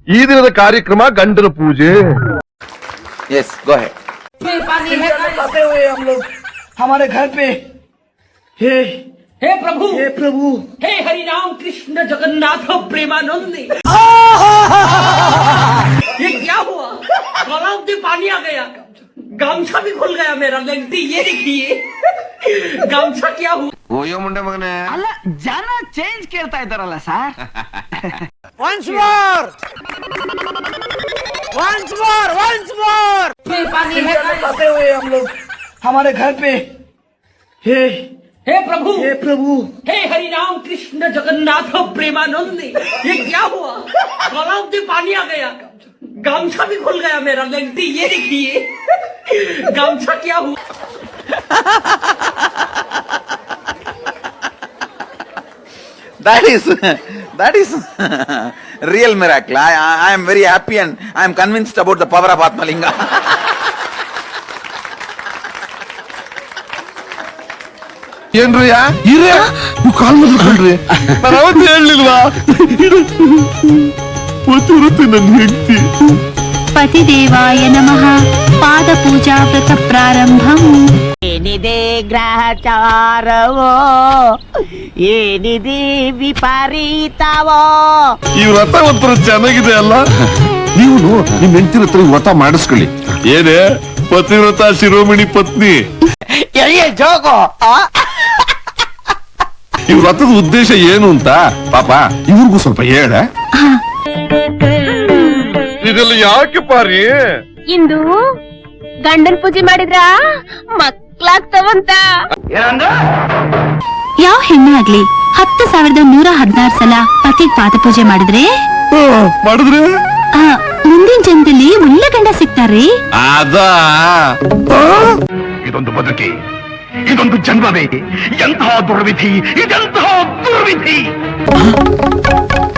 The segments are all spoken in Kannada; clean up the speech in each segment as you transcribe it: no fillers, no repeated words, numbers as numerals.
ಈ ದಿನದ ಕಾರ್ಯಕ್ರಮ ಗಂಡನ ಪೂಜೆ. Yes go ahead. फंसे हुए हम लोग हमारे घर पे. हे प्रभु, हे प्रभु, हे हरि राम कृष्ण जगन्नाथ प्रेमानंद. ये क्या हुआ? गलाव में पानी आ गया, गामछा भी खुल गया मेरा. लेंटी ये देखिए गामछा क्या हुआ? ಓಯೋ ಮುಂಡೆ ಮಗನೇ, ಅಲ್ಲ ಜನ ಚೇಂಜ್ ಕೇಳ್ತಾ ಇದ್ದಾರಲ್ಲ sir. Once more, once more, once more. फंसे हुए हम लोग हमारे घर पे. हे प्रभु, हे प्रभु, हे हरि राम कृष्ण जगन्नाथ प्रेमानंद. ये क्या हुआ? गलाव में पानी आ गया, गामछा भी खुल गया मेरा. लेंटी ये देखिए गामछा क्या हुआ? that is real miracle. I am very happy and I am convinced about the power of Atmalinga. ಏನ್ರಯ್ಯ ಇರೇ ನೀವು ಕಾಲ್ ಮೊದಲ್ಕೊಂಡ್ರಿ ನಾನು ಅವತ್ತು ಹೇಳಲಿಲ್ವಾ ಗೊತ್ತಿರುತ್ತೆ ನನ್ನ ಹೆಂಡತಿ. ಪತಿದೇವಾಯ ನಮಃ. ಪಾದ ಪೂಜಾ ವ್ರತ ಪ್ರಾರಂಭಂ. ಏನಿದೆ ಗ್ರಹಚಾರವೋ, ಏನಿದೆ ವಿಪರೀತವೋ. ಈ ವ್ರತ ಒಂಥರ ಚೆನ್ನಾಗಿದೆ ಅಲ್ಲ. ನೀವು ನಿಮ್ ಹೆಂಡತಿನ ಹತ್ರ ವ್ರತ ಮಾಡಿಸ್ಕೊಳ್ಳಿ. ಏನೇ ಪತಿವ್ರತ ಶಿರೋಮಣಿ ಪತ್ನಿ. ಜೋಗೋ ಈ ವ್ರತದ ಉದ್ದೇಶ ಏನು ಅಂತ ಪಾಪ ಇವ್ರಿಗೂ ಸ್ವಲ್ಪ ಹೇಳ. ಇದೆಲ್ಲ ಯಾಕೆ ಪಾರಿ? ಇಂದು ಗಂಡನ್ ಪೂಜೆ ಮಾಡಿದ್ರ ಮಕ್ಳಾಗ್ತವಂತ. ಯಾವ ಹೆಣ್ಣು ಆಗ್ಲಿ 10,116 ಸಲ ಪತಿ ಪಾದ ಪೂಜೆ ಮಾಡಿದ್ರೆ ಮುಂದಿನ ಜನ್ಮದಲ್ಲಿ ಒಳ್ಳೆ ಗಂಡ ಸಿಗ್ತಾರ್ರಿ. ಇದೊಂದು ಬದುಕಿ, ಇದೊಂದು ಜನ್ಮವೇ, ಎಂತಹ ದುರ್ವಿಧಿ, ಇದೆಂತಹ ದುರ್ವಿಧಿ.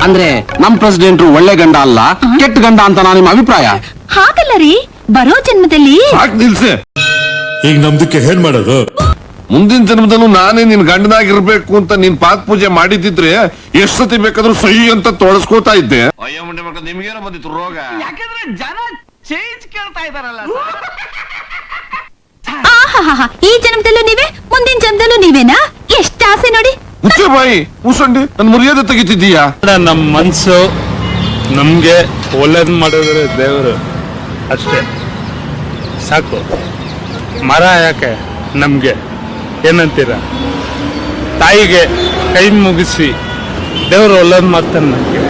ಅಂದ್ರೆ ನಮ್ ಪ್ರೆಸಿಡೆಂಟ್ ಒಳ್ಳೆ ಗಂಡ ಅಲ್ಲ, ಕೆಟ್ಟ ಗಂಡ ಅಂತ ನಿಮ್ಮ ಅಭಿಪ್ರಾಯ? ಹಾಗಲ್ಲ ರೀ, ಬರೋ ಜನ್ಮದಲ್ಲಿ. ನಿಲ್ಸೆ. ಈಗ ನಮ್ದಕ್ಕೆ ಏನ್ ಮಾಡೋದು? ಮುಂದಿನ ಜನ್ಮದಲ್ಲೂ ನಾನೇ ನಿನ್ ಗಂಡನಾಗಿರ್ಬೇಕು ಅಂತ ನೀನ್ ಪಾದ ಪೂಜೆ ಮಾಡಿದ್ರೆ ಎಷ್ಟ್ ಸತಿ ಬೇಕಾದ್ರೂ ಸಹಿ ಅಂತ ತೊಳಸ್ಕೋತಾ ಇದ್ದೆ. ಅಯ್ಯೋ ಮುಂಡೆ ಮಕ್ಕಳು, ನಿಮ್ಗೇನೋ ಬಂದಿತ್ತು ರೋಗ. ಯಾಕಂದ್ರೆ ಜನ ಚೇಂಜ್ ಕೇಳ್ತಾ ಇದ್ದಾರಲ್ಲ ಸರ್. ಈ ಜನ್ಮದಲ್ಲೂ ನೀವೇ, ಮುಂದಿನ ಜನ್ಮದಲ್ಲೂ ನೀವೇನಾ? ಎಷ್ಟ್ ಆಸೆ ನೋಡಿ. ಮುಚ್ಚೆ ಬಾಯಿ ಮುಸಂಡಿ, ನನ್ ಮರ್ಯಾದೆ ತೆಗಿತಿದ್ದೀಯಾ? ನಮ್ ಮನ್ಸು ನಮ್ಗೆ ಒಳ್ಳೇದ್ ಮಾಡಿದ್ರೆ ದೇವರು ಅಷ್ಟೇ ಸಾಕು. ಮರ ಯಾಕೆ ನಮ್ಗೆ ಏನಂತೀರ? ತಾಯಿಗೆ ಕೈ ಮುಗಿಸಿ ದೇವರು ಒಳ್ಳೇದ್ ಮಾಡ್ತಾನೆ ನಮ್ಗೆ.